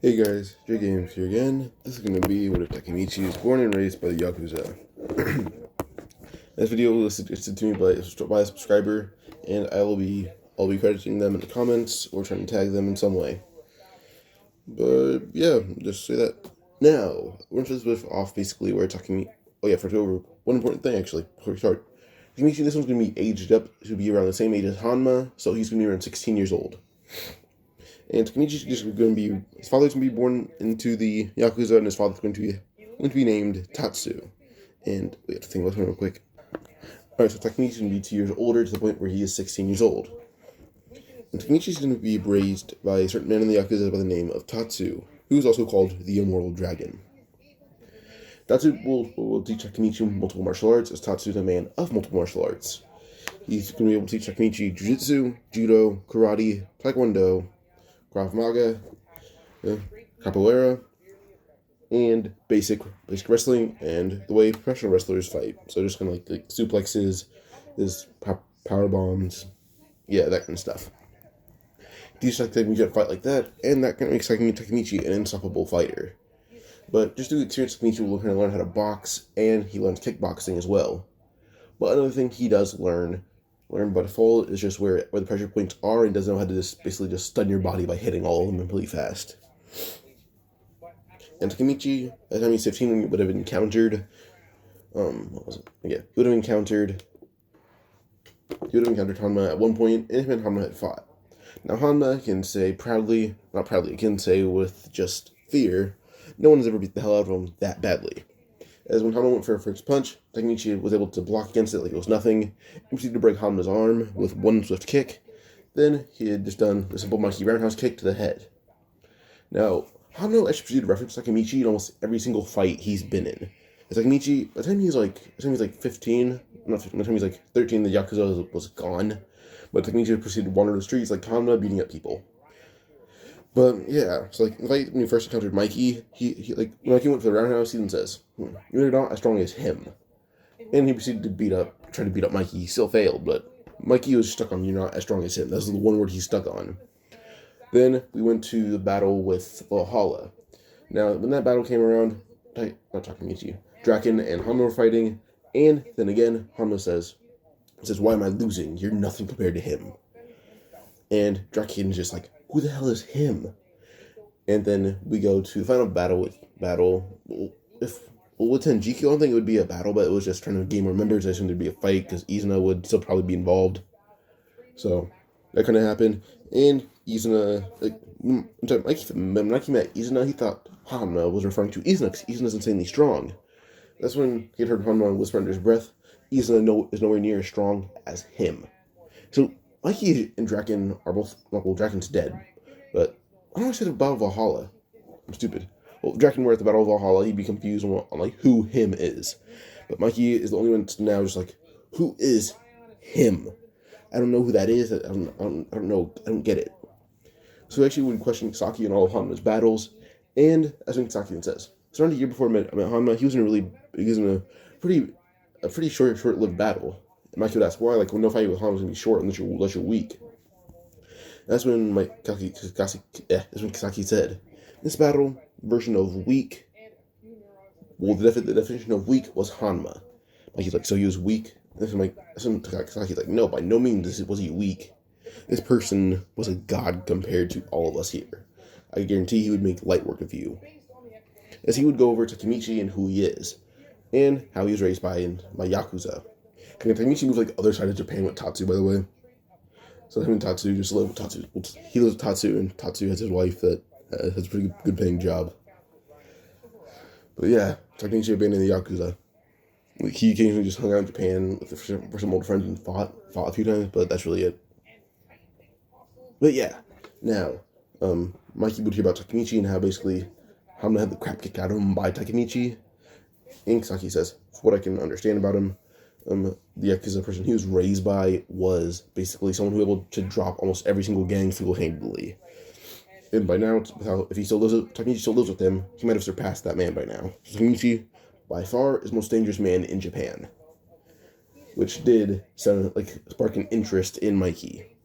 Hey guys, J Games here again. This is going to be what if Takemichi is born and raised by the Yakuza. This video was suggested to me by a subscriber, and I'll be crediting them in the comments or trying to tag them in some way. But yeah, just say that. Now, we're going to start off basically where Takemichi. Oh yeah, first over one important thing actually before we start. Takemichi, this one's going to be aged up to be around the same age as Hanma, so he's going to be around 16 years old. And Takemichi's just going to be, his father's going to be born into the Yakuza, and his father's going to be named Tatsu. And we have to think about him real quick. Alright, so Takemichi's going to be 2 years older to the point where he is 16 years old. And Takemichi's going to be raised by a certain man in the Yakuza by the name of Tatsu, who is also called the Immortal Dragon. Tatsu will teach Takemichi multiple martial arts, as Tatsu is a man of multiple martial arts. He's going to be able to teach Takemichi Jiu-Jitsu, Judo, Karate, Taekwondo, Krav Maga, Capoeira, and basic wrestling, and the way professional wrestlers fight. So just kind of like suplexes, there's power bombs, yeah, that kind of stuff. Teach Takemichi to fight like that, and that kind of makes Takemichi an unstoppable fighter. But just through experience, Takemichi will kind of learn how to box, and he learns kickboxing as well. But another thing he does learn by default is just where the pressure points are, and doesn't know how to basically just stun your body by hitting all of them really fast. And Takemichi, at the time he's 15, would have encountered, he would have encountered Hanma at one point, and him and Hanma had fought. Now Hanma can say not proudly, can say with just fear, no one has ever beat the hell out of him that badly. As when Hanma went for a first punch, Takemichi was able to block against it like it was nothing, and proceeded to break Hanma's arm with one swift kick. Then he had just done a simple Mikey roundhouse kick to the head. Now, Hanma actually proceeded to reference Takemichi in almost every single fight he's been in. As Takemichi, by the time he's like 15, not 15, by the time he's like 13, the Yakuza was gone. But Takemichi proceeded to wander the streets like Hanma, beating up people. But yeah, so like when he first encountered Mikey, he when Mikey went for the roundhouse, he then says, "You're not as strong as him." And he proceeded to try to beat up Mikey. He still failed, but Mikey was stuck on "You're not as strong as him." That's the one word he's stuck on. Then we went to the battle with Valhalla. Now, when that battle came around, not Takemichi, Draken and Hanma were fighting, and then again, Hanma says, "Why am I losing? You're nothing compared to him." And Draken is just like, who the hell is him? And then we go to the final battle with Tenjiku, I don't think it would be a battle, but it was just trying to gain more members. I assumed there'd be a fight, because Izuna would still probably be involved. So, that kind of happened. And Izuna, when Mikey met Izuna, he thought Hanma was referring to Izuna, because Izuna's insanely strong. That's when he had heard Hanma whisper under his breath, Izuna is nowhere near as strong as him. So, Mikey and Draken are both, Draken's dead, but I don't know say the Battle of Valhalla. I'm stupid. Well, if Draken were at the Battle of Valhalla, he'd be confused on who him is. But Mikey is the only one now just like, who is him? I don't know who that is. I don't know. I don't get it. So actually, when questioning Saki and all of Hanma's battles, and as Saki says, so around a year before I met Hanma, he was in a pretty short-lived battle. And Mikey would ask why, like, well, no fight with Hanma is going to be short unless you're weak. That's when Kisaki said, this battle version of weak, well, the definition of weak was Hanma. Mikey's like, so he was weak? That's when Kisaki's like, no, by no means was he weak. This person was a god compared to all of us here. I guarantee he would make light work of you. As he would go over to Takemichi and who he is, and how he was raised by Yakuza. Takemichi moved like the other side of Japan with Tatsu, by the way. So him and Tatsu just live with Tatsu. He lives with Tatsu, and Tatsu has his wife that has a pretty good paying job. But yeah, Takemichi abandoned the Yakuza. Like, he occasionally just hung out in Japan for some old friends and fought a few times, but that's really it. But yeah, now, Mikey would hear about Takemichi and how basically Hanma had the crap kicked out of him by Takemichi. And Kisaki says, from what I can understand about him, the Yakuza person he was raised by was basically someone who was able to drop almost every single gang single-handedly. And by now, if Takemichi still lives with him, he might have surpassed that man by now. So Takemichi, by far, is the most dangerous man in Japan. Which did spark an interest in Mikey.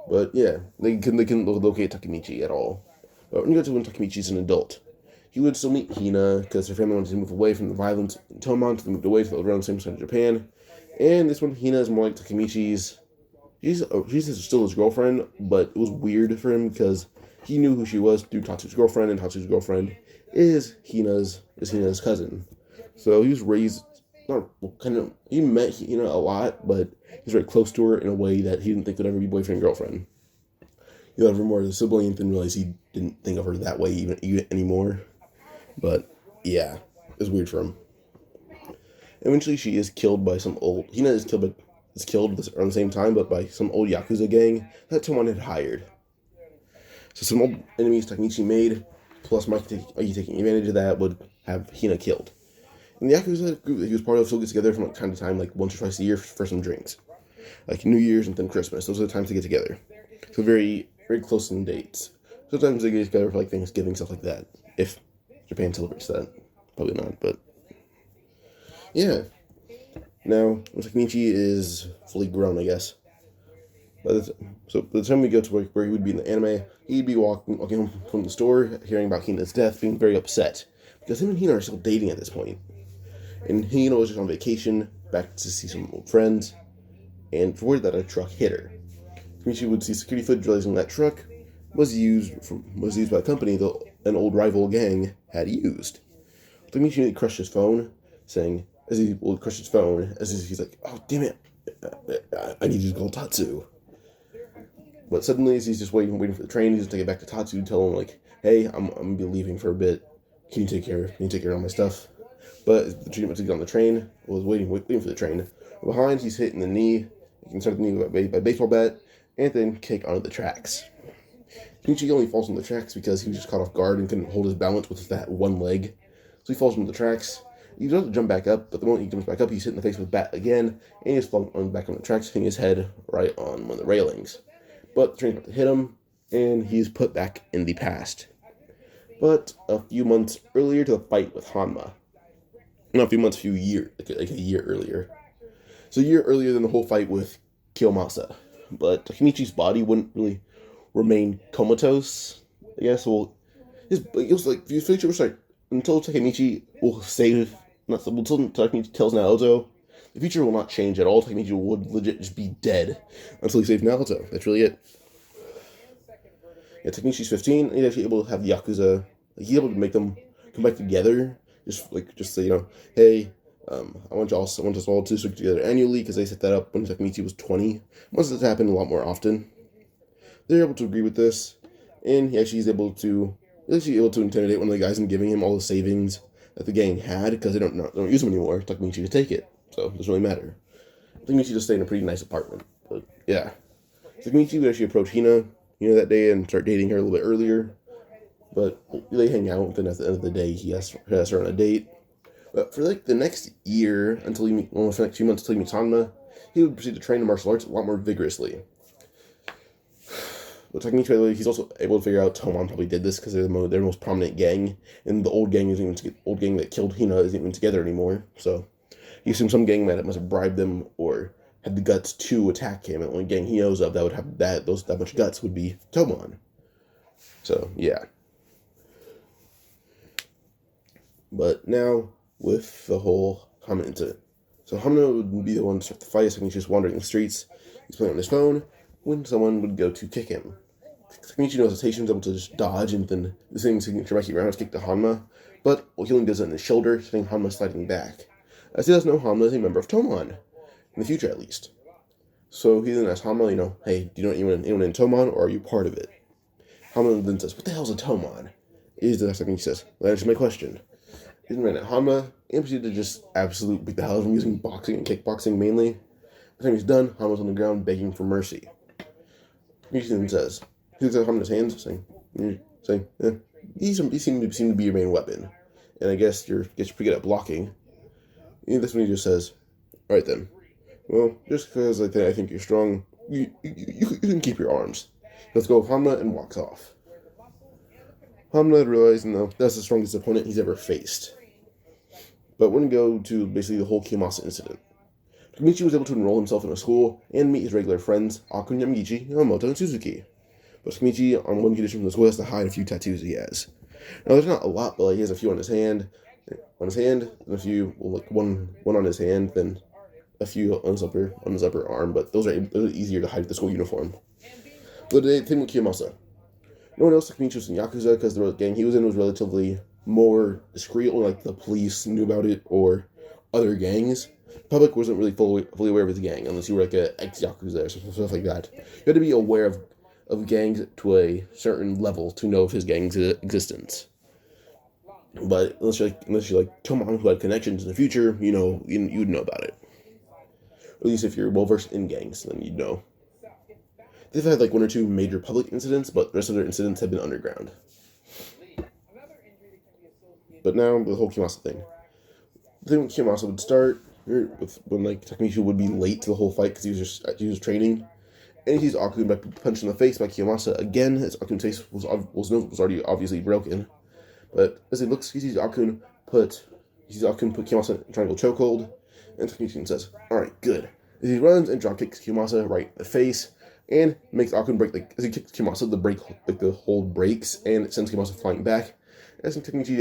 But yeah, they couldn't locate Takemichi at all. But when you go to when Takemichi's an adult, he would still meet Hina because her family wanted to move away from the violence in Toman, so they moved away to around the same side of Japan. And this one, Hina is more like Takemichi's. She's still his girlfriend, but it was weird for him because he knew who she was through Tatsu's girlfriend, and Tatsu's girlfriend is Hina's cousin. So he was raised he met Hina a lot, but he's very close to her in a way that he didn't think would ever be boyfriend and girlfriend. He thought of her more as a sibling, and then realized he didn't think of her that way even anymore. But yeah, it was weird for him. Eventually, she is killed by some old. Hina is killed around the same time, but by some old Yakuza gang that Toman had hired. So some old enemies Takemichi made, plus Mikey taking advantage of that, would have Hina killed. And the Yakuza group that he was part of still gets together from time to time, like once or twice a year for some drinks. Like New Year's and then Christmas. Those are the times they get together. So very, very close in dates. Sometimes they get together for like Thanksgiving, stuff like that. If Japan celebrates that. Probably not, but yeah. Now, Takemichi is fully grown, I guess. So by the time we go to where he would be in the anime, he'd be walking home from the store, hearing about Hina's death, being very upset. Because him and Hina are still dating at this point. And Hina was just on vacation, back to see some old friends, and for word that a truck hit her. Takemichi would see security footage realizing that truck was used by a company that an old rival gang had used. Takemichi immediately crushed his phone, saying, he's like, oh, damn it, I need you to call Tatsu. But suddenly, as he's just waiting for the train, he's just take it back to Tatsu, tell him, like, hey, I'm going to be leaving for a bit. Can you take care of all my stuff? But the treatment to get on the train was waiting for the train. Behind, he's hit in the knee. He can start the knee by a baseball bat, and then kick onto the tracks. Takemichi only falls on the tracks because he was just caught off guard and couldn't hold his balance with that one leg. So he falls into the tracks. He does jump back up, but the moment he jumps back up, he's hit in the face with a bat again, and he's flung back on the tracks, hitting his head right on one of the railings. But the train's about to hit him, and he's put back in the past. But a few months earlier to the fight with Hanma. Not a few months, a year earlier. So a year earlier than the whole fight with Kyomasa. But Takemichi's body wouldn't really remain comatose, I guess. Well, it was like, the future was like, until Takemichi until Takemichi tells Naoto, the future will not change at all. Takemichi would legit just be dead until he saves Naoto. That's really it. Yeah, Takemichi's 15, and he's actually able to have the Yakuza, he's able to make them come back together. Just say, hey, I want us all to stick together annually, because they set that up when Takemichi was 20. Once this happened a lot more often. They're able to agree with this, and he actually is able to intimidate one of the guys and giving him all the savings that the gang had, because they don't use them anymore. Takemichi to take it, so it doesn't really matter. Takemichi just stayed in a pretty nice apartment, but yeah. Takemichi would actually approach Hina, that day and start dating her a little bit earlier, but they hang out, and then at the end of the day, he asks her on a date. But for the next year, for the next few months until he meets Hanma, he would proceed to train in martial arts a lot more vigorously. But Takemichi, by the way, he's also able to figure out Toman probably did this because they're their most prominent gang, and the old gang that killed Hina isn't even together anymore. So he assumes some gang must have bribed them or had the guts to attack him, and the only gang he knows of that would have that much guts would be Toman. So yeah. But now with the whole Hanma incident, so Hanma would be the one to start the fight. So he's just wandering the streets. He's playing on his phone when someone would go to kick him. Takemichi knows hesitation, is able to just dodge, and then the same signature Mikey rounds kick to Hanma, but Healing does it in his shoulder, sending Hanma sliding back. As he does know, Hanma is a member of Toman, in the future at least. So he then asks Hanma, hey, do you know anyone in Toman, or are you part of it? Hanma then says, what the hell's a Toman? Is the next thing he says, well, answer my question. He then ran at Hanma, and proceeded to just absolutely beat the hell out of him, using boxing and kickboxing mainly. By the time he's done, Hanma's on the ground begging for mercy. Takemichi then says, he looks at Hanma's hands, saying, these seem to be your main weapon, and I guess you're pretty good at blocking. And that's when he just says, all right then, well, just because I think you're strong, you can keep your arms. Let's go with Hanma, and walks off. Hanma realizing, though, that's the strongest opponent he's ever faced. But when we go to basically the whole Kyomasa incident, Takemichi was able to enroll himself in a school and meet his regular friends, Akun, Yamagichi, Yamamoto, and Suzuki. But Takemichi, on one condition from the school, has to hide a few tattoos he has. Now, there's not a lot, but like, he has a few on his hand, and a few, well, like one on his hand, then a few on his upper arm. But those are easier to hide with the school uniform. But the thing with Kyomasa, no one else Takemichi was in Yakuza because the gang he was in was relatively more discreet. Only like the police knew about it or other gangs. The public wasn't really fully aware of his gang unless you were like an ex-Yakuza or stuff like that. You had to be aware of gangs to a certain level to know of his gang's existence. But unless you're like Toman, who had connections in the future, you'd know about it. Or at least if you're well versed in gangs, then you'd know. They've had like one or two major public incidents, but the rest of their incidents have been underground. But now the whole Kyomasa thing. The thing with Kyomasa would start when like Takemichi would be late to the whole fight because he was training, and he sees Akun punched in the face by Kyomasa again. As Akun's face was already obviously broken, but as he looks, he sees Akun put Kyomasa in triangle chokehold, and Takemichi says, "All right, good." As he runs and drop kicks Kyomasa right in the face, and makes Akun break, as he kicks Kyomasa, the hold breaks, and it sends Kyomasa flying back. As Takemichi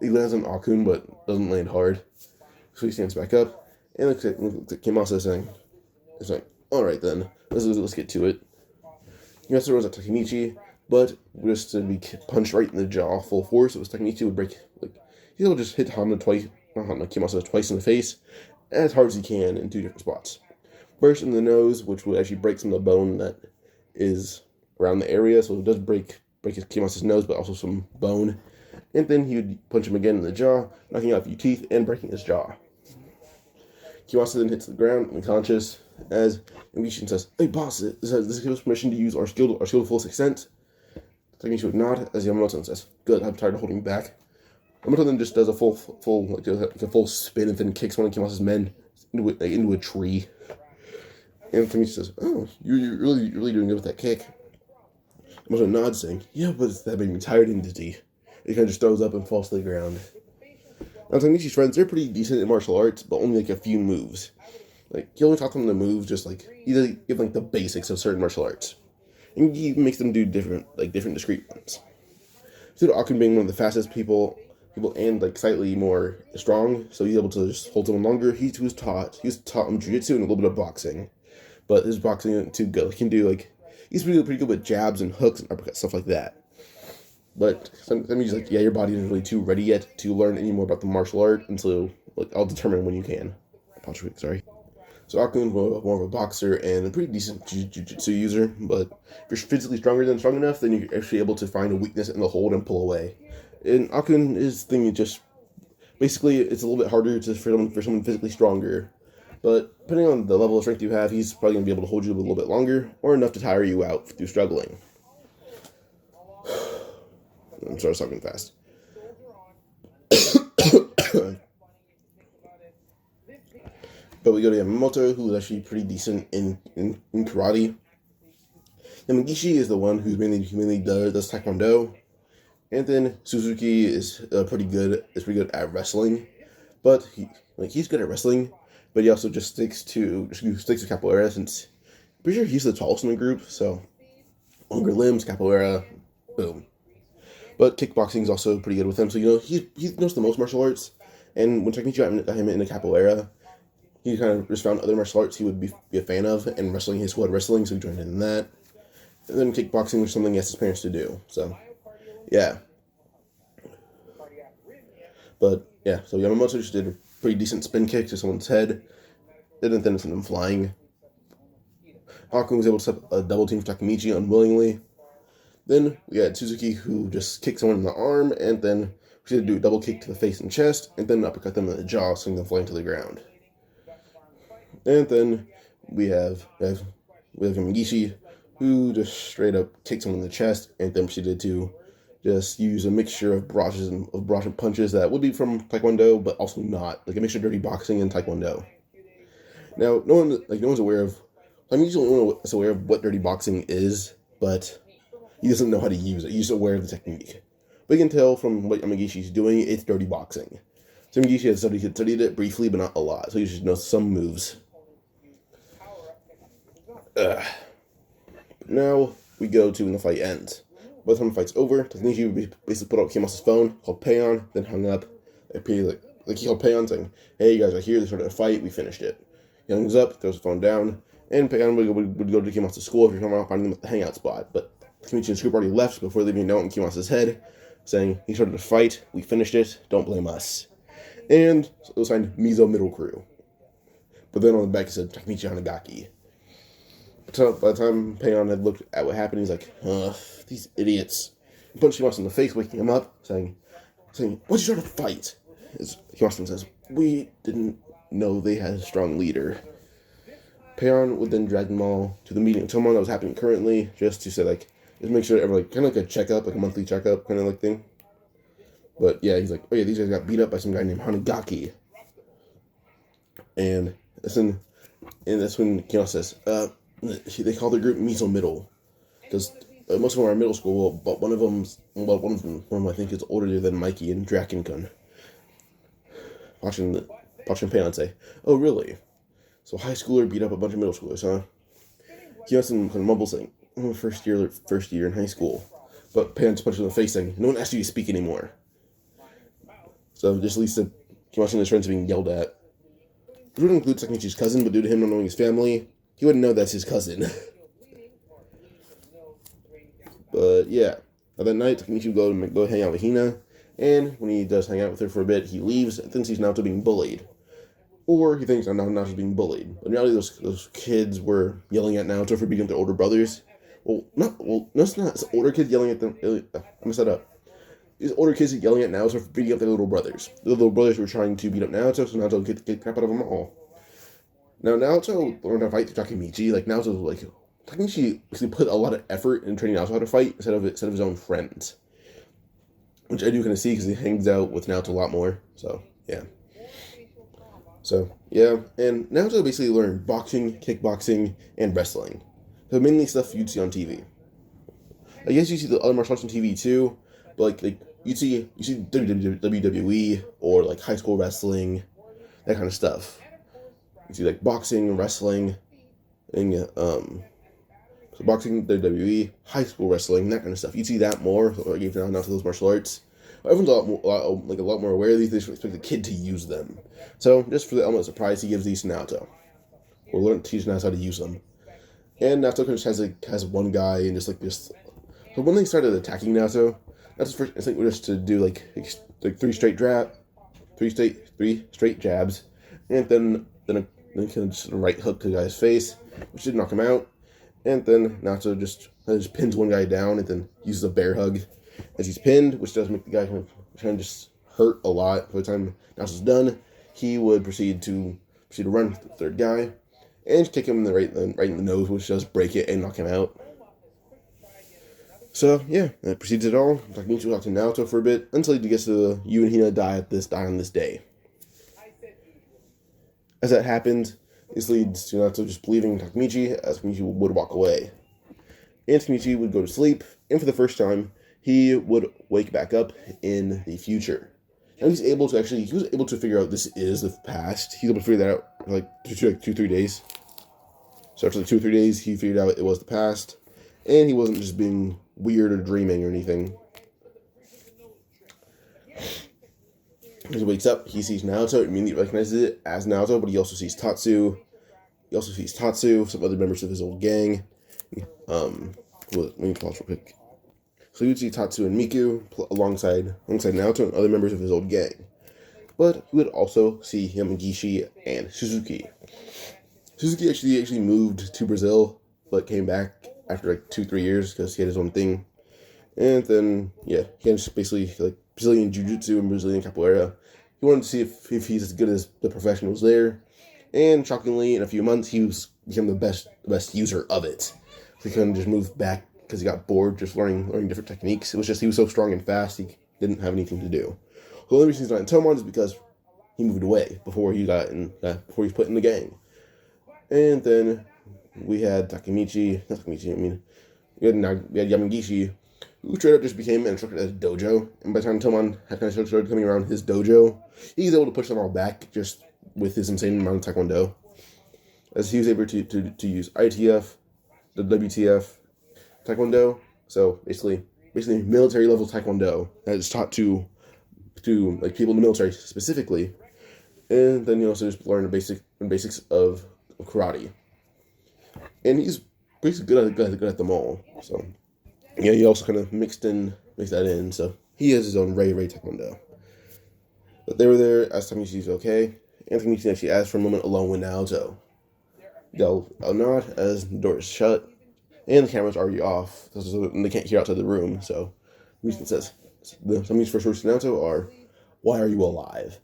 he lands on Akun, but doesn't land hard. So he stands back up, and looks at Kyomasa saying, "Alright then, let's get to it." He also runs at Takemichi, but just to be punched right in the jaw full force, it was Takemichi would break, he's able to just hit Kyomasa twice in the face, as hard as he can in two different spots. First in the nose, which will actually break some of the bone that is around the area, so it does break Kyomasa's nose, but also some bone. And then he would punch him again in the jaw, knocking out a few teeth and breaking his jaw. Kyomasa then hits the ground, unconscious, as Mikey says, "Hey boss, this gives us permission to use our skill to full extent." Takemichi would nod, as Yamamoto says, "Good, I'm tired of holding back." Yamamoto then just does a full spin and then kicks one of Kyomasa's men into a tree. And Takemichi says, "Oh, you're really doing good with that kick." Yamamoto nods, saying, "Yeah, but that made me tired, entity." He kind of just throws up and falls to the ground. Now, Takemichi's friends, they're pretty decent in martial arts, but only a few moves. He only taught them the moves, he give the basics of certain martial arts. And he makes them do different discrete ones. Instead of Akun being one of the fastest people and slightly more strong, so he's able to just hold someone longer. He was taught him jiu-jitsu and a little bit of boxing. But his boxing isn't too good. He can do he's pretty good with jabs and hooks and uppercuts, stuff like that. But sometimes he's your body isn't really too ready yet to learn any more about the martial art, and so I'll determine when you can. Sorry. So Akun was more of a boxer and a pretty decent jiu-jitsu user, but if you're physically strong enough, then you're actually able to find a weakness in the hold and pull away. And Akun, his thing is just basically it's a little bit harder for someone physically stronger. But depending on the level of strength you have, he's probably going to be able to hold you a little bit longer, or enough to tire you out through struggling. I'm sorry, I was talking fast. But we go to Yamamoto, who is actually pretty decent in karate. Yamagishi is the one who mainly does taekwondo. And then Suzuki is pretty good at wrestling. But he's good at wrestling, but he also just sticks to capoeira, since I'm pretty sure he's the tallest in the group, so longer limbs, capoeira, boom. But kickboxing is also pretty good with him, so he knows the most martial arts. And when Takemichi got him into capoeira, he kind of just found other martial arts he would be a fan of, and wrestling, his squad wrestling, so he joined in that. And then kickboxing was something he asked his parents to do, so yeah. But yeah, so Yamamoto just did a pretty decent spin kick to someone's head, and then sent him flying. Akun was able to set up a double team for Takemichi unwillingly. Then we had Suzuki, who just kicked someone in the arm, and then we had to do a double kick to the face and chest, and then uppercut them in the jaw, sending them flying to the ground. And then we have Yamagishi, who just straight up kicked someone in the chest, and then proceeded to just use a mixture of barrages and punches that would be from Taekwondo, but also not, a mixture of dirty boxing and Taekwondo. Now, no one's aware of. I'm usually the only one that's aware of what dirty boxing is, but he doesn't know how to use it. He's just aware of the technique. But you can tell from what Yamagishi's doing, it's dirty boxing. So Yamagishi had studied it briefly, but not a lot, so he just knows some moves. Now, we go to when the fight ends. By the time the fight's over, Takemichi basically put out Kyomasa's phone, called Peh-yan, then hung up. He called Peh-yan saying, "Hey, you guys are here, they started a fight, we finished it." He hangs up, throws the phone down, and Peh-yan would go to Kyomasa's school if you're talking about finding them at the hangout spot. But Takemichi and his group already left before leaving a note in Kyomasa's head, saying, "He started a fight, we finished it, don't blame us." And it was signed Mizo Middle Crew. But then on the back it said Takemichi Hanagaki. So by the time Peh-yan had looked at what happened, he's like, "Ugh, these idiots." He punched Kiyomasa in the face, waking him up, saying, "Why'd you start a fight?" Kiyomasa says, "We didn't know they had a strong leader." Peh-yan would then drag them all to the meeting of Toman that was happening currently, just to say, like, just make sure everyone, kind of like a checkup, like a monthly checkup kind of like thing. But yeah, he's like, "Oh yeah, these guys got beat up by some guy named Hanagaki." And that's when Kiyomasa says, they call their group Mizo Middle, because most of them are middle school, but one of them I think is older than Mikey and Draken-kun. Watching Peh-yan say, "Oh really? So high schooler beat up a bunch of middle schoolers, huh?" Kiyomasa kind of mumbles saying, first year in high school." But Peh-yan punches him in the face saying, "No one asked you to speak anymore." So just leads to Kiyomasa and his friends being yelled at. It would include Takemichi's cousin, but due to him not knowing his family, he wouldn't know that's his cousin. But yeah, that night Takemichi would go hang out with Hina, and when he does hang out with her for a bit, he leaves and thinks he's Naoto being bullied. Or he thinks Naoto's being bullied. But in reality, those kids were yelling at Naoto for beating up their older brothers. No, it's not. It's older kids yelling at them. I messed that up. These older kids are yelling at Naoto for beating up their little brothers. The little brothers were trying to beat up Naoto, so Naoto would get crap out of them all. Now, Naoto learned how to fight through Takemichi. Like, Takemichi actually put a lot of effort in training Naoto how to fight instead of his own friends. Which I do kind of see because he hangs out with Naoto a lot more. So, yeah. And Naoto basically learned boxing, kickboxing, and wrestling. So mainly stuff you'd see on TV. I guess you see the other martial arts on TV too, but like you see WWE or like high school wrestling, that kind of stuff. You see like boxing, wrestling, and so boxing, WWE, high school wrestling, that kind of stuff. You see that more. So if you're not to those martial arts, everyone's a lot more aware of these. They should expect the kid to use them. So just for the element of surprise, he gives these to Naoto. We'll learn to teach Naoto how to use them. And Naoto just has one guy and just. So when they started attacking Naoto, that's his first instinct was just to do like three straight jabs, and then kind of just right hook to the guy's face, which did knock him out. And then Naoto just pins one guy down and then uses a bear hug as he's pinned, which does make the guy kind of just hurt a lot. By the time Naoto's done, he would proceed to run to the third guy and kick him in the right in the nose, which does break it and knock him out. So yeah, that proceeds it all. Takemichi will talk to Naoto for a bit until he gets to you and Hina die on this day. As that happens, this leads to Naoto just believing Takemichi, as Takemichi would walk away. And Takemichi would go to sleep, and for the first time, he would wake back up in the future. Now he was able to figure out this is the past. He was able to figure that out for like 2-3 days. So after like 2 or 3 days, he figured out it was the past. And he wasn't just being weird or dreaming or anything. As he wakes up, he sees Naoto, immediately recognizes it as Naoto, but he also sees Tatsu. Some other members of his old gang. Let me pause real quick. So you would see Tatsu and Miku alongside Naoto and other members of his old gang. But you would also see Yamagishi and Suzuki. Suzuki actually moved to Brazil, but came back after like 2-3 years because he had his own thing. And then, yeah, he had just basically like Brazilian Jiu-Jitsu and Brazilian Capoeira. He wanted to see if he's as good as the professionals there. And shockingly, in a few months, he became the best user of it. So he couldn't just move back because he got bored just learning different techniques. It was just he was so strong and fast, he didn't have anything to do. The only reason he's not in Toman is because he moved away before he was put in the gang. And then we had we had Yamagishi, who straight up just became an instructor at a dojo. And by the time Toman had kind of started coming around his dojo, he was able to push them all back just with his insane amount of taekwondo. As he was able to use ITF, the WTF, Taekwondo. So basically military level Taekwondo that is taught to like people in the military specifically, and then you also just learn the basics of karate. And he's basically good at them all. So yeah, he also kind of mixed that in. So he has his own Ray Taekwondo. But they were there as Takemichi's okay. And Takemichi actually asked for a moment alone with Naoto. They'll nod as the door is shut, and the camera's already off, so they can't hear outside the room. So Takemichi says, Takemichi's first words to Naoto are, "Why are you alive?"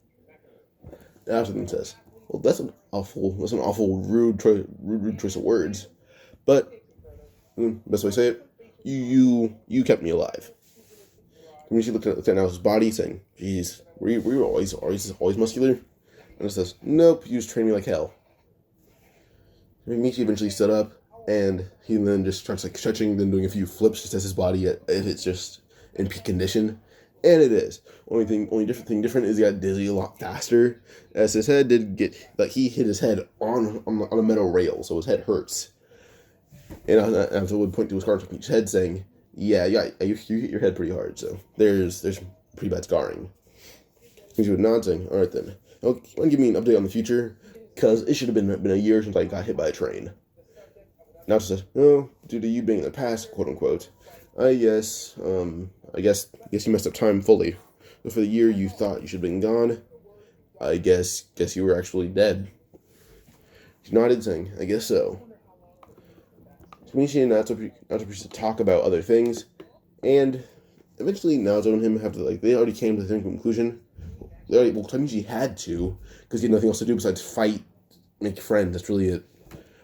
Naoto then says, "Well, that's an awful rude choice of words. But best way to say it, you kept me alive." Takemichi looked at Naoto's body, saying, "Geez, were you always muscular?" And it says, "Nope, you just trained me like hell." Mikey eventually stood up, and he then just starts like stretching, then doing a few flips to test his body if it's just in peak condition, and it is. Only different is he got dizzy a lot faster, as his head did get he hit his head on a metal rail, so his head hurts. And I would point to his Takemichi's head, saying, "Yeah, you hit your head pretty hard, so there's pretty bad scarring." He would nod, saying, "All right then. Want to give me an update on the future? Because it should have been a year since I got hit by a train." Naoto says, "Oh, due to you being in the past, quote unquote. I guess you messed up time fully. But for the year you thought you should have been gone, I guess you were actually dead." He nodded, saying, "I guess so." Takemichi and Naoto proceed to talk about other things, and eventually Naoto and him have to they already came to the same conclusion. Takemichi had to, because he had nothing else to do besides fight, make friends. That's really it.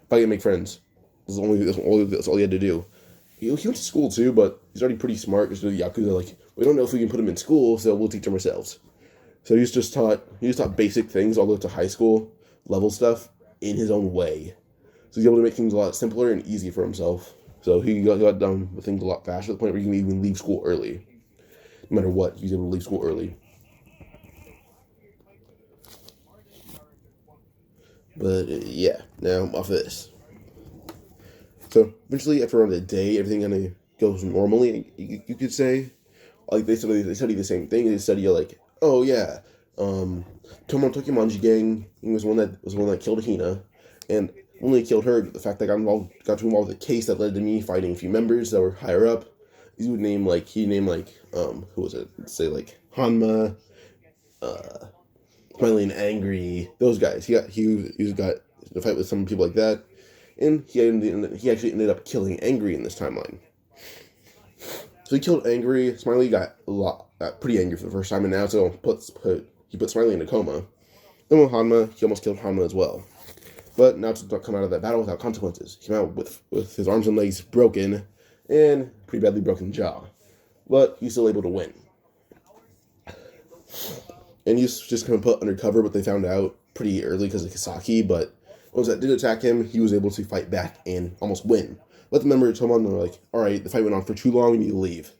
Fight and make friends. That's all he had to do. He went to school too, but he's already pretty smart. Because the Yakuza, we don't know if we can put him in school, so we'll teach him ourselves. So he just taught basic things all the way to high school level stuff in his own way. So he's able to make things a lot simpler and easy for himself. So he got done with things a lot faster, to the point where he can even leave school early. No matter what, he's able to leave school early. But yeah, now off of this. So eventually, after around a day, everything kind of goes normally. You could say, they study the same thing. They study oh yeah, Toman Tokimanji gang was the one that killed Hina, and when they killed her, the fact that I got to involved with a case that led to me fighting a few members that were higher up. He named who was it? Let's say Hanma, Smiley and Angry, those guys. He got to fight with some people like that, and he actually ended up killing Angry in this timeline. So he killed Angry. Smiley got pretty angry for the first time, and now he put Smiley in a coma. Then with Hanma, he almost killed Hanma as well. But now to come out of that battle without consequences. He came out with his arms and legs broken and pretty badly broken jaw, but he's still able to win. And he's just kind of put undercover, but they found out pretty early because of Kisaki. But once that did attack him, he was able to fight back and almost win. But the member of Toman were like, "All right, the fight went on for too long. We need to leave."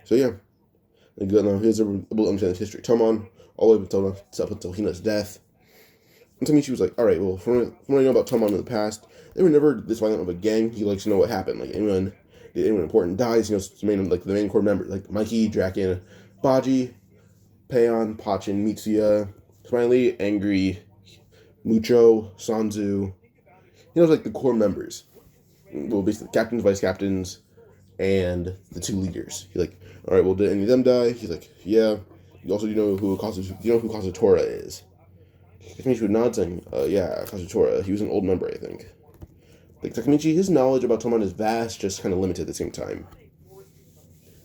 So yeah, now here's able to understand his history. Toman all the way up until Hina's death. And Takemichi was like, "All right, well, from what I know about Toman in the past, they were never this violent of a gang. He likes to know what happened. Did anyone important dies, the main core members, like Mikey, Draken, Baji, Peh-yan, Pachin, Mitsuya, Smiley, Angry, Mucho, Sanzu. He knows the core members. Well, basically captains, vice captains, and the two leaders. He's like, "All right, well, did any of them die?" He's like, "Yeah." You also do you know who Kazutora is? Takemichi would nod, saying, "Yeah, Kazutora. He was an old member, I think." Takemichi, his knowledge about Toman is vast, just kind of limited at the same time.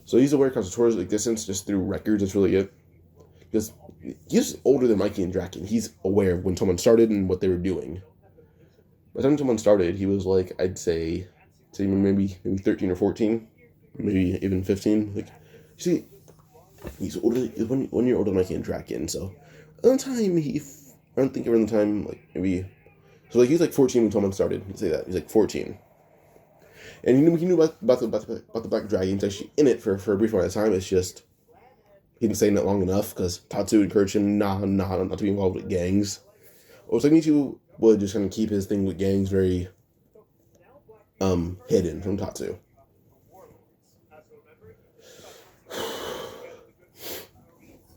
So he's aware of Kazutora's existence just through records. That's really it. Because he's older than Mikey and Draken. He's aware of when Toman started and what they were doing. By the time Toman started, he was I'd say maybe 13 or 14, maybe even 15. He's older, 1 year older than Mikey and Draken. So at the time, maybe. So he was 14 when Toman started. I'd say that he's 14, and he knew about the Black Dragon. He's actually in it for a brief amount of time. It's just he didn't stay in it long enough because Tatsu encouraged him not to be involved with gangs. Or Takemichi would just kind of keep his thing with gangs very hidden from Tatsu.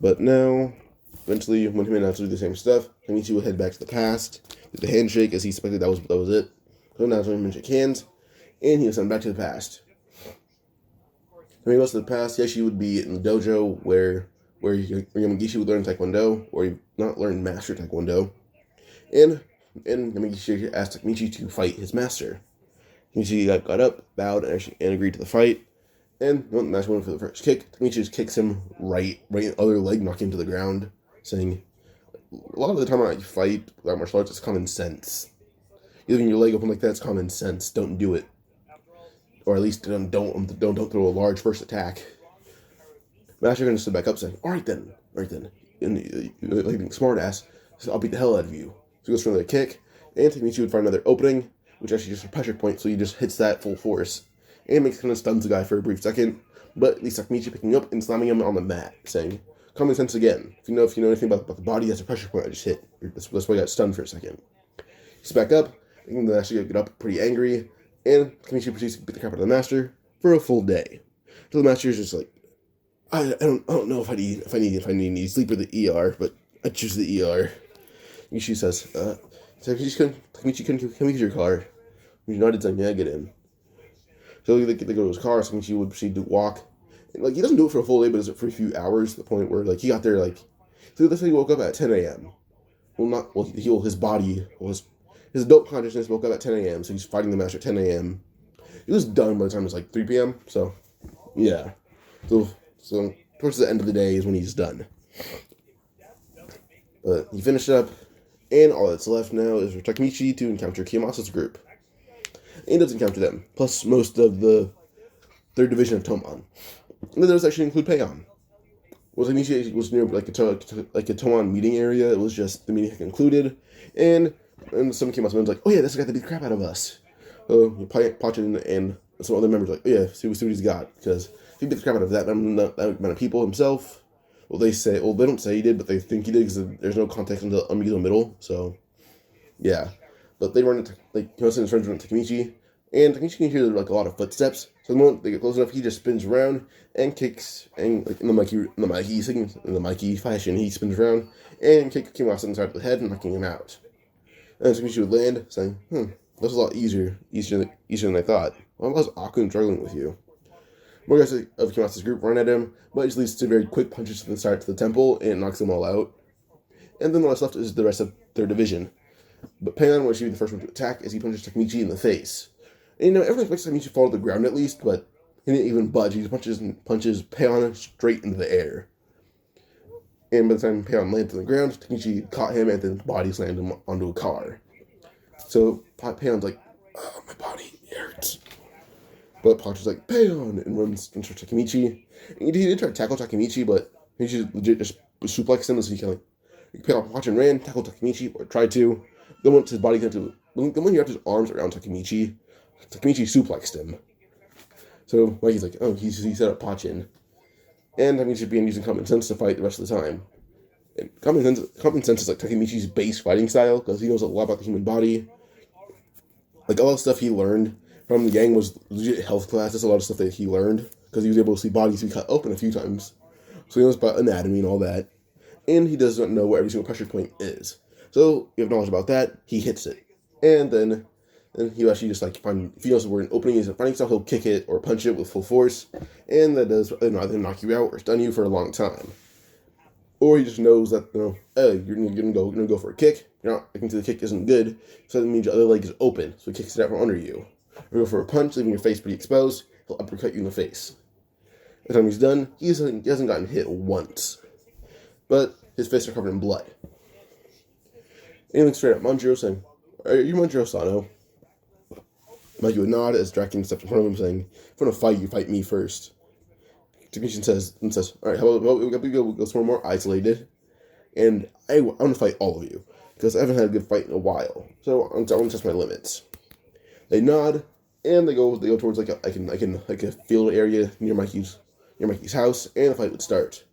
But now, eventually, when him and Natsu do the same stuff, Takemichi will head back to the past, do the handshake as he expected that was it. So Natsu and him shake hands, and he was sent back to the past. When he goes to the past, Yashi would be in the dojo where Yamagishi would learn Taekwondo, or he not learn Master Taekwondo. And Yamagishi asked Takemichi to fight his master. Takemichi got up, bowed, and agreed to the fight. And when the master went for the first kick, Takemichi just kicks him right other leg, knocking him to the ground, saying, a lot of the time when you fight without martial arts, it's common sense. Leaving your leg open like that, it's common sense. Don't do it. Or at least don't throw a large first attack. Master gonna stood back up saying, Alright then. And like smart ass, says, I'll beat the hell out of you. So he goes for another kick, and Takemichi would find another opening, which actually just a pressure point, so he just hits that full force. And makes kind of stuns the guy for a brief second, but at least Takemichi picking him up and slamming him on the mat, saying, common sense again. If you know anything about the body, that's a pressure point I just hit. That's why I got stunned for a second. He's back up, making the master get up pretty angry, and Takemichi proceeds to beat the crap out of the master for a full day. So the master's just like, I don't know if I need sleep or the ER, but I choose the ER. And she says, Takemichi couldn't come to your car. He's nodded saying, yeah, get in. So they go to his car, so Takemichi would proceed to walk. And, he doesn't do it for a full day, but does it for a few hours, to the point where, he got there, so let's say he woke up at 10 a.m. His adult consciousness woke up at 10 a.m., so he's fighting the master at 10 a.m. He was done by the time it was, 3 p.m., so, yeah. So towards the end of the day is when he's done. But he finished up, and all that's left now is for Takemichi to encounter Kiyomasa's group. And he does encounter them, plus most of the third division of Toman. And those actually include Peh-yan. Well, Takemichi was near a Toman meeting area. It was just the meeting had concluded, and some Kiyomasa was like, oh yeah, this guy that beat the crap out of us. So Pachin and some other members like, oh yeah, see what he's got, because if he beat the crap out of that amount of people himself, they don't say he did, but they think he did, because there's no context in the middle, so, yeah. But they run into, Kiyomasa and his friends run into Takemichi, and Takemichi can hear, a lot of footsteps, so the moment they get close enough, he just spins around, and kicks, and, in the Mikey fashion, he spins around, and kicks Kiyomasa inside of the head, knocking him out. And Takemichi would land, saying, that was a lot easier than I thought. Well, I was awkward and struggling with you. More guys of Kiyomasa's group run at him, but it just leads to very quick punches to the side to the temple, and it knocks them all out. And then what's left is the rest of 3rd Division. But Peh-yan will be the first one to attack as he punches Takemichi in the face. And everyone expects Takemichi to fall to the ground at least, but he didn't even budge. He punches Peh-yan straight into the air. And by the time Peh-yan lands on the ground, Takemichi caught him and then body slammed him onto a car. So Peh-yan's like, oh, my body hurts. But Pachin's like, Peh-yan, and runs for Takemichi. And he did try to tackle Takemichi, but he just legit just suplexed him, so he kind of Pachin ran, tackled Takemichi, or tried to. Then once his body got to, then when he wrapped his arms around Takemichi suplexed him. So Mikey's like, oh, he set up Pachin. And Takemichi began using common sense to fight the rest of the time. And common sense is Takemichi's base fighting style, because he knows a lot about the human body. All the stuff he learned from the gang was legit health class. That's a lot of stuff that he learned, because he was able to see bodies be cut open a few times. So he knows about anatomy and all that. And he doesn't know where every single pressure point is. So you have knowledge about that, he hits it. And then he'll actually just if he knows where an opening is in fighting style, he'll kick it or punch it with full force. And that does either knock you out or stun you for a long time. Or he just knows that, hey, you're gonna go for a kick. You're not looking to the kick isn't good, so that means your other leg is open, so he kicks it out from under you. Or go for a punch, leaving your face pretty exposed, he'll uppercut you in the face. By the time he's done, he hasn't gotten hit once. But his fists are covered in blood. And he looks straight at Manjiro, saying, are you Manjiro Sano? Mikey would nod as Draken steps in front of him, saying, if you want to fight, you fight me first. Takemichi says, alright, how about we go somewhere more isolated, and I want to fight all of you, because I haven't had a good fight in a while, so I want to test my limits. They nod, and they go towards a field area near Mikey's house, and the fight would start.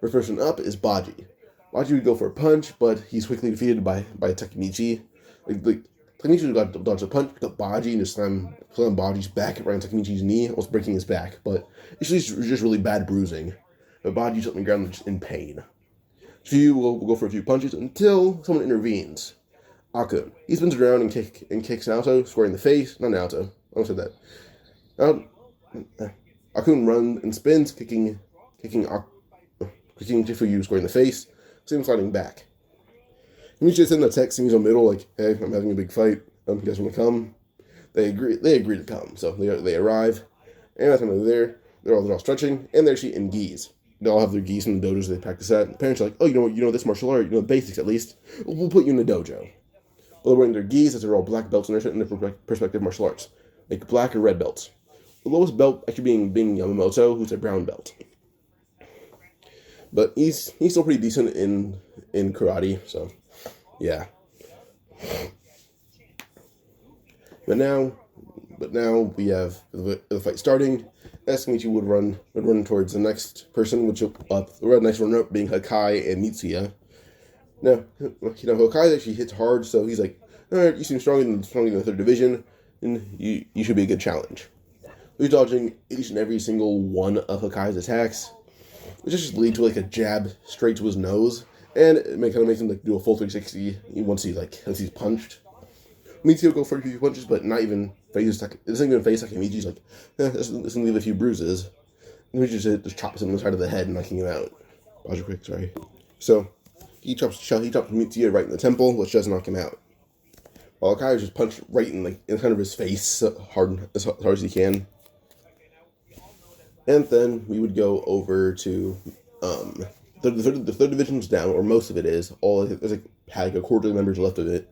First person up is Baji. Baji would go for a punch, but he's quickly defeated by Takemichi. Takemichi got dodged a punch, picked up Baji, and just slammed Baji's back right on Takemichi's knee, almost breaking his back. But it's just really bad bruising. But Baji's up on the ground just in pain. She will go for a few punches until someone intervenes. Akun. He spins around and kicks Naoto, square in the face. Not Naoto. I almost said that. Akun runs and spins, kicking Chifuyu square in the face. See him sliding back. Takemichi sends a text in the middle, like, "Hey, I'm having a big fight. You guys want to come?" They agree to come, so they arrive. And by the time they're all stretching, and they're actually in gis. They all have their gis in the dojos they practice at. The parents are like, "Oh, you know this martial art, you know the basics at least. We'll put you in the dojo." Well, they're wearing their gis as they're all black belts in their perspective martial arts, like black or red belts. The lowest belt actually being Yamamoto, who's a brown belt. But he's still pretty decent in karate, so yeah. But now we have the fight starting. Takemichi would run towards the next person, which the next runner-up being Hakai and Mitsuya. Now, Hakai actually hits hard, so he's like, "All right, you seem stronger than the third division, and you should be a good challenge." He's dodging each and every single one of Hakai's attacks, which just lead to like a jab straight to his nose, and it kind of makes him like do a full 360 once he's punched. Mitsuya will go for a few punches, but not even face. It doesn't even face Takemichi's like, this gonna leave a few bruises. And he just chops him on the side of the head, knocking him out. Pause quick, sorry. So he chops Mitsuya right in the temple, which does knock him out. While Hakai just punched right in kind of his face hard as he can. And then we would go over to the third division's down, or most of it is. There's like a quarter of the members left of it.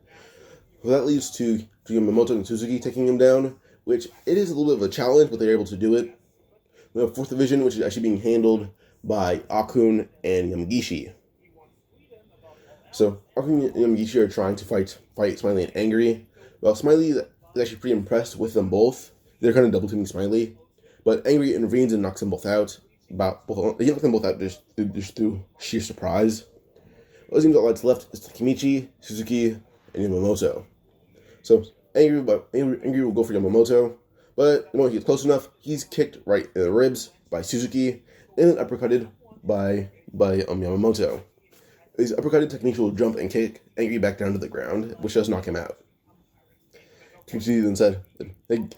Well, that leads to Yamamoto and Suzuki taking him down, which it is a little bit of a challenge, but they're able to do it. We have fourth division, which is actually being handled by Akun and Yamagishi. So Akun and Yamagishi are trying to fight Smiley and Angry. Well, Smiley is actually pretty impressed with them both. They're kind of double teaming Smiley, but Angry intervenes and knocks them both out. He knocks them both out just through sheer surprise. What seems all that's left is Takemichi, Suzuki, and Yamamoto. So Angry will go for Yamamoto, but when he gets close enough, he's kicked right in the ribs by Suzuki and then uppercutted by Yamamoto. He's uppercutted, Takemichi will jump and kick Angry back down to the ground, which does knock him out. Takemichi then said,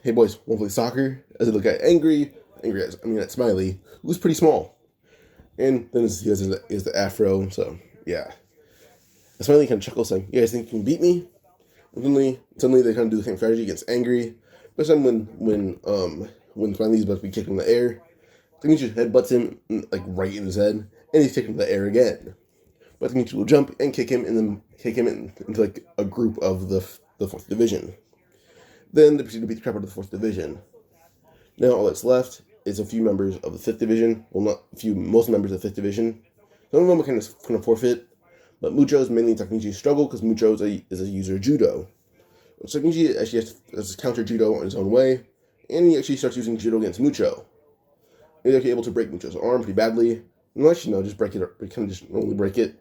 "Hey boys, wanna play soccer?" As they look at at Smiley, who's pretty small. And then he has the afro, so yeah. And Smiley kind of chuckles, saying, "You guys think you can beat me?" And suddenly they kind of do the same strategy against Angry. But then when Smiley's about to be kicked in the air, Takemichi headbutts him right in his head, and he's kicked in the air again. But Takemichi will jump and kick him, and then kick him into like a group of the fourth division. Then they proceed to beat the crap out of the fourth division. Now all that's left is a few members of the fifth division. Well, not a few, most members of the fifth division. Some of them are kind of forfeit, but Mucho's mainly Takemichi's struggle because Mucho is a user of judo. So Takemichi actually has to counter judo in his own way, and he actually starts using judo against Mucho. He's actually able to break Mucho's arm pretty badly. Just break it, kind of just normally break it.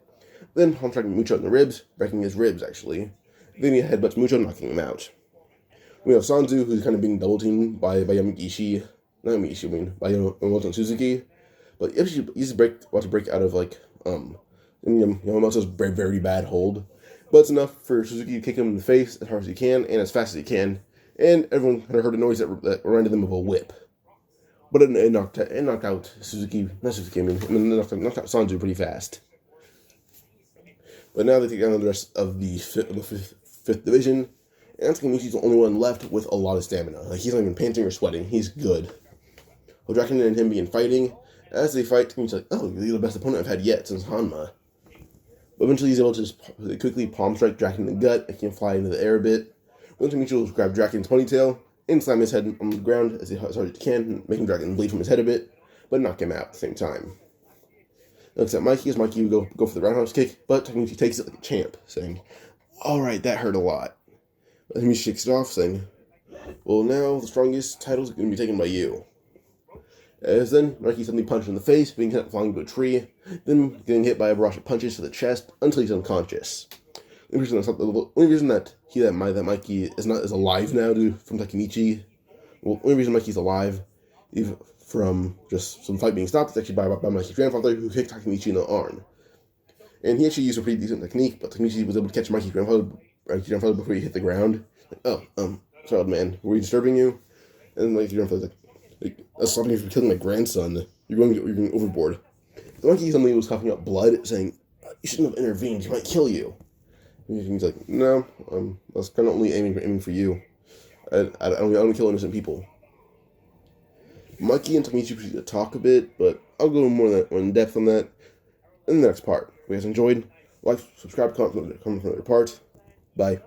Then striking Mucho in the ribs, breaking his ribs actually. Then he headbutts Mucho, knocking him out. We have Sanzu, who's kind of being double teamed by Yamagishi. Not Yamagishi, by Yamamoto and Suzuki. But he's about to break out of Yamamoto's very, very bad hold. But it's enough for Suzuki to kick him in the face as hard as he can and as fast as he can. And everyone kind of heard a noise that reminded them of a whip. But it knocked out Suzuki, knocked out Sanzu pretty fast. But now they take down the rest of the fifth division. And Takemichi's the only one left with a lot of stamina. He's not even panting or sweating. He's good. With Draken and him begin fighting. As they fight, Takemichi's like, "Oh, you're the best opponent I've had yet since Hanma." But eventually he's able to just quickly palm strike Draken in the gut and can fly into the air a bit. Then Takemichi will grab Draken's ponytail and slam his head on the ground as hard as he can, making Draken bleed from his head a bit, but knock him out at the same time. Looks at Mikey as Mikey would go for the roundhouse kick, but Takemichi takes it like a champ, saying, "Alright, that hurt a lot." But Takemichi shakes it off, saying, "Well, now the strongest title is going to be taken by you." As then, Mikey suddenly punched in the face, being flying into a tree, then getting hit by a barrage of punches to the chest until he's unconscious. only reason that Mikey is alive now from Takemichi. Well, the only reason Mikey's alive, even from just some fight being stopped, is actually by Mikey's grandfather, who kicked Takemichi in the arm. And he actually used a pretty decent technique, but Takemichi was able to catch Mikey's grandfather before he hit the ground. Like, sorry, old man, were we disturbing you? And Mikey's grandfather's like, that's stopping you from killing my grandson. You're going overboard. The monkey suddenly was coughing up blood, saying, "You shouldn't have intervened. He might kill you." And he's like, "No, I was kind of only aiming for you. I don't kill innocent people." Mikey and Takemichi proceed to talk a bit, but I'll go more in depth on that in the next part. If you guys enjoyed, like, subscribe, comment from the part. Bye.